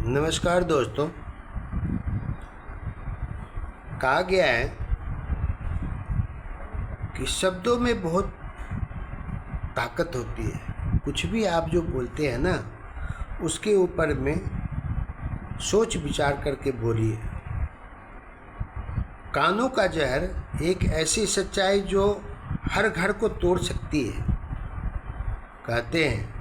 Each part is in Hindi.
नमस्कार दोस्तों। कहा गया है कि शब्दों में बहुत ताकत होती है। कुछ भी आप जो बोलते हैं ना, उसके ऊपर में सोच विचार करके बोलिए। कानों का जहर एक ऐसी सच्चाई जो हर घर को तोड़ सकती है, कहते हैं।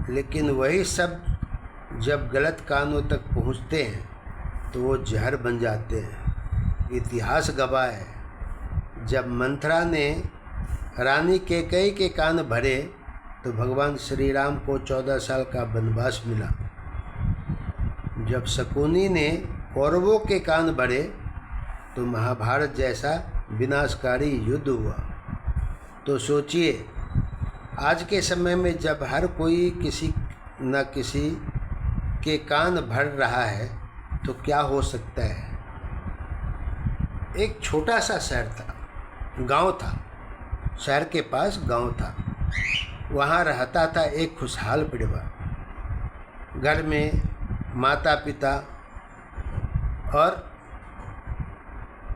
लेकिन वही शब्द जब गलत कानों तक पहुंचते हैं तो वो जहर बन जाते हैं। इतिहास गवाह है, जब मंथरा ने रानी कैकेयी के कान भरे तो भगवान श्री राम को 14 साल का वनवास मिला। जब शकुनी ने कौरवों के कान भरे तो महाभारत जैसा विनाशकारी युद्ध हुआ। तो सोचिए, आज के समय में जब हर कोई किसी न किसी के कान भर रहा है तो क्या हो सकता है। एक छोटा सा शहर था, गांव था। शहर के पास गांव था। वहाँ रहता था एक खुशहाल परिवार। घर में माता पिता और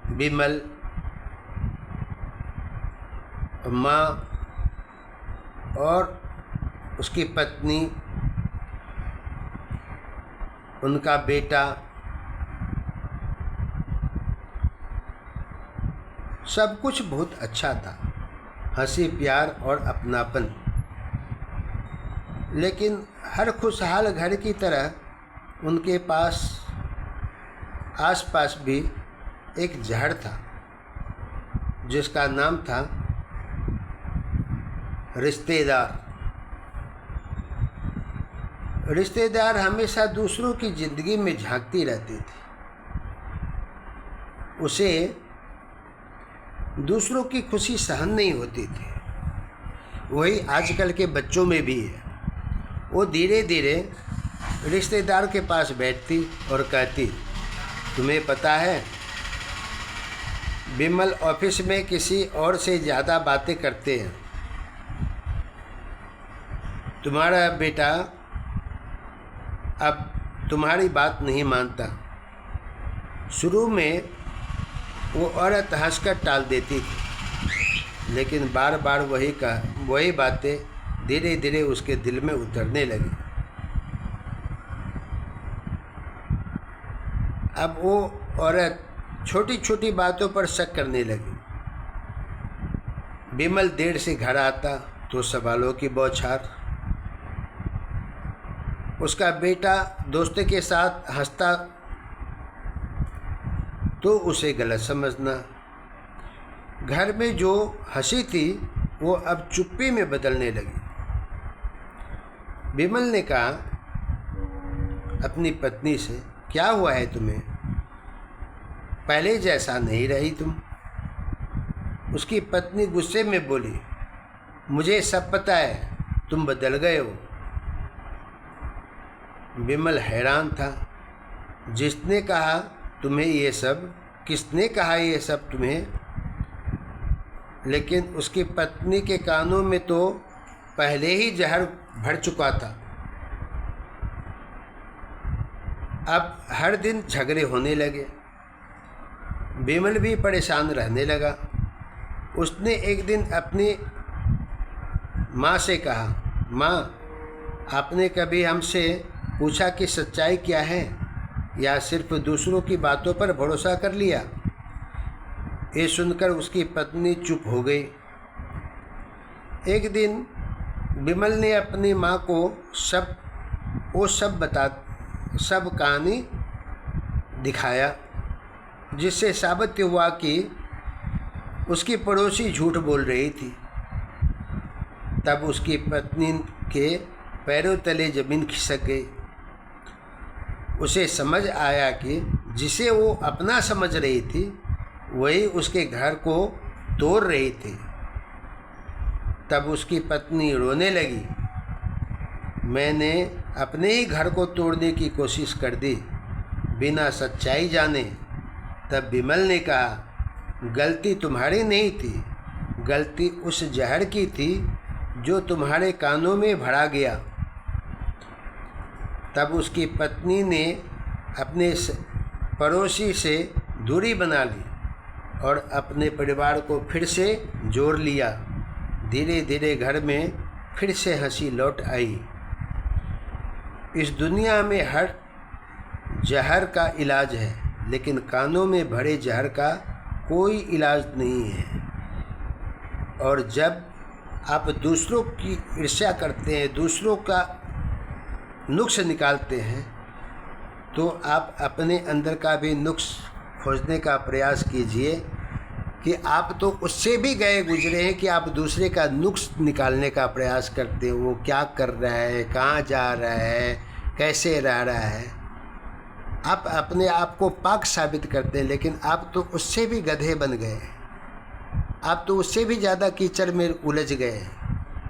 विमल, माँ और उसकी पत्नी, उनका बेटा, सब कुछ बहुत अच्छा था। हंसी प्यार और अपनापन। लेकिन हर खुशहाल घर की तरह उनके पास आसपास भी एक जहर था, जिसका नाम था रिश्तेदार। रिश्तेदार हमेशा दूसरों की जिंदगी में झांकती रहती थी। उसे दूसरों की खुशी सहन नहीं होती थी। वही आजकल के बच्चों में भी है। वो धीरे धीरे रिश्तेदार के पास बैठती और कहती, तुम्हें पता है, विमल ऑफिस में किसी और से ज़्यादा बातें करते हैं। तुम्हारा बेटा अब तुम्हारी बात नहीं मानता। शुरू में वो औरत हंसकर टाल देती थी, लेकिन बार बार वही बातें धीरे धीरे उसके दिल में उतरने लगी। अब वो औरत छोटी छोटी बातों पर शक करने लगी। विमल देर से घर आता तो सवालों की बौछार। उसका बेटा दोस्त के साथ हंसता तो उसे गलत समझना। घर में जो हंसी थी वो अब चुप्पी में बदलने लगी। विमल ने कहा अपनी पत्नी से, क्या हुआ है तुम्हें? पहले जैसा नहीं रही तुम। उसकी पत्नी गुस्से में बोली, मुझे सब पता है, तुम बदल गए हो। विमल हैरान था। जिसने कहा तुम्हें ये सब? किसने कहा ये सब तुम्हें? लेकिन उसकी पत्नी के कानों में तो पहले ही जहर भर चुका था। अब हर दिन झगड़े होने लगे। विमल भी परेशान रहने लगा। उसने एक दिन अपनी माँ से कहा, माँ, आपने कभी हमसे पूछा कि सच्चाई क्या है, या सिर्फ दूसरों की बातों पर भरोसा कर लिया? ये सुनकर उसकी पत्नी चुप हो गई। एक दिन विमल ने अपनी माँ को सब कहानी दिखाया, जिससे साबित हुआ कि उसकी पड़ोसी झूठ बोल रही थी। तब उसकी पत्नी के पैरों तले जमीन खिसक गई। उसे समझ आया कि जिसे वो अपना समझ रही थी वही उसके घर को तोड़ रही थी। तब उसकी पत्नी रोने लगी, मैंने अपने ही घर को तोड़ने की कोशिश कर दी, बिना सच्चाई जाने। तब विमल ने कहा, गलती तुम्हारी नहीं थी, गलती उस जहर की थी जो तुम्हारे कानों में भरा गया। तब उसकी पत्नी ने अपने पड़ोसी से दूरी बना ली और अपने परिवार को फिर से जोड़ लिया। धीरे धीरे घर में फिर से हंसी लौट आई। इस दुनिया में हर जहर का इलाज है, लेकिन कानों में भरे जहर का कोई इलाज नहीं है। और जब आप दूसरों की ईर्ष्या करते हैं, दूसरों का नुक्स निकालते हैं, तो आप अपने अंदर का भी नुक्स खोजने का प्रयास कीजिए कि आप तो उससे भी गए गुजरे हैं कि आप दूसरे का नुक्स निकालने का प्रयास करते हैं। वो क्या कर रहा है, कहाँ जा रहा है, कैसे रह रहा है। आप अपने आप को पाक साबित करते हैं, लेकिन आप तो उससे भी गधे बन गए। आप तो उससे भी ज़्यादा कीचड़ में उलझ गए,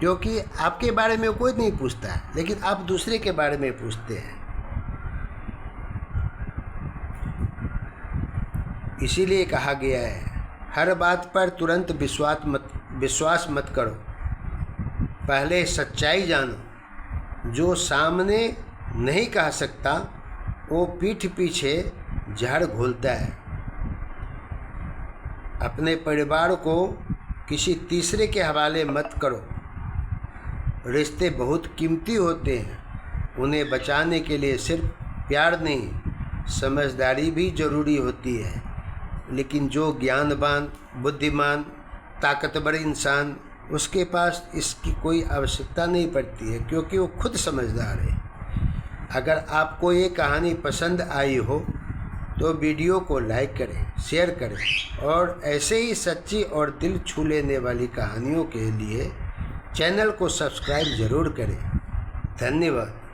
क्योंकि आपके बारे में कोई नहीं पूछता है, लेकिन आप दूसरे के बारे में पूछते हैं। इसीलिए कहा गया है, हर बात पर तुरंत विश्वास मत करो, पहले सच्चाई जानो। जो सामने नहीं कह सकता वो पीठ पीछे जहर घोलता है। अपने परिवार को किसी तीसरे के हवाले मत करो। रिश्ते बहुत कीमती होते हैं, उन्हें बचाने के लिए सिर्फ प्यार नहीं, समझदारी भी ज़रूरी होती है। लेकिन जो ज्ञानवान, बुद्धिमान, ताकतवर इंसान, उसके पास इसकी कोई आवश्यकता नहीं पड़ती है, क्योंकि वो खुद समझदार है। अगर आपको ये कहानी पसंद आई हो तो वीडियो को लाइक करें, शेयर करें और ऐसे ही सच्ची और दिल छू लेने वाली कहानियों के लिए चैनल को सब्सक्राइब ज़रूर करें। धन्यवाद।